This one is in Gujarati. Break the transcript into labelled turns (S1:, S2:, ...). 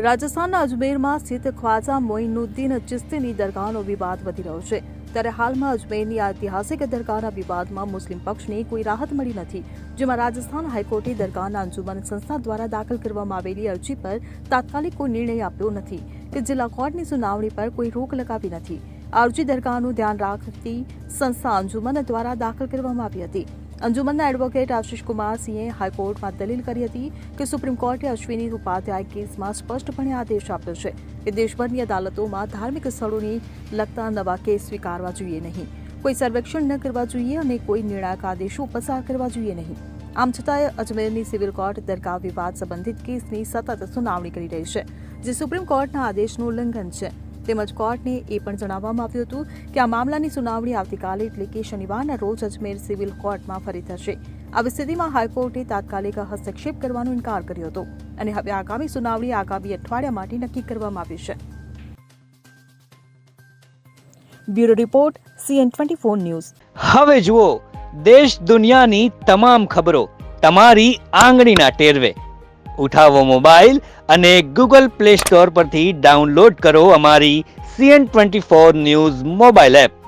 S1: રાજસ્થાનના અજમેરમાં સ્થિત ખ્વાજા મોઇનુદ્દીન ચિશ્તીની દરગાહનો વિવાદ વધી રહ્યો છે, ત્યારે હાલમાં અજમેરની આ ઐતિહાસિક દરગાહના વિવાદમાં મુસ્લિમ પક્ષને કોઈ રાહત મળી નથી, જેમાં રાજસ્થાન હાઈકોર્ટે દરગાહના અંજુમન સંસ્થા દ્વારા દાખલ કરવામાં આવેલી અરજી પર તાત્કાલિક કોઈ નિર્ણય આપ્યો નથી કે જિલ્લા કોર્ટની સુનાવણી પર કોઈ રોક લગાવી નથી. આ અરજી દરગાહનું ધ્યાન રાખતી સંસ્થા અંજુમન દ્વારા દાખલ કરવામાં આવી હતી. અંજુમનના એડવોકેટ આશિષ કુમાર સિંહે હાઈકોર્ટમાં દલીલ કરી હતી કે સુપ્રીમ કોર્ટે અશ્વિની ઉપાધ્યાય કેસમાં સ્પષ્ટપણે આદેશ આપ્યો છે કે દેશભરની અદાલતોમાં ધાર્મિક સ્થળોને લગતા નવા કેસ સ્વીકારવા જોઈએ નહીં, કોઈ સર્વેક્ષણ ન કરવા જોઈએ અને કોઈ નિર્ણાયક આદેશો પસાર કરવા જોઈએ નહીં. આમ છતાંય અજમેરની સિવિલ કોર્ટ દરગાહ વિવાદ સંબંધિત કેસની સતત સુનાવણી કરી રહી છે, જે સુપ્રીમ કોર્ટના આદેશનું ઉલ્લંઘન છે. તેમજ કોર્ટને એ પણ જણાવવામાં આવ્યું હતું કે આ મામલાની સુનાવણી આવતીકાલે એટલે કે શનિવારના રોજ અજમેર સિવિલ કોર્ટમાં ફરી થશે. આવી સ્થિતિમાં હાઈકોર્ટે તાત્કાલિક હસ્તક્ષેપ કરવાનો ઇનકાર કર્યો હતો અને હવે આગામી સુનાવણી આગામી અઠવાડિયા માટે નક્કી કરવામાં આવી છે. Bureau report CN24 news.
S2: હવે જુઓ દેશ દુનિયાની તમામ ખબરો તમારી આંગળીના ટેરવે. ઉઠાવો મોબાઈલ અને Google Play Store પરથી ડાઉનલોડ કરો અમારી CN24 ન્યૂઝ મોબાઈલ એપ.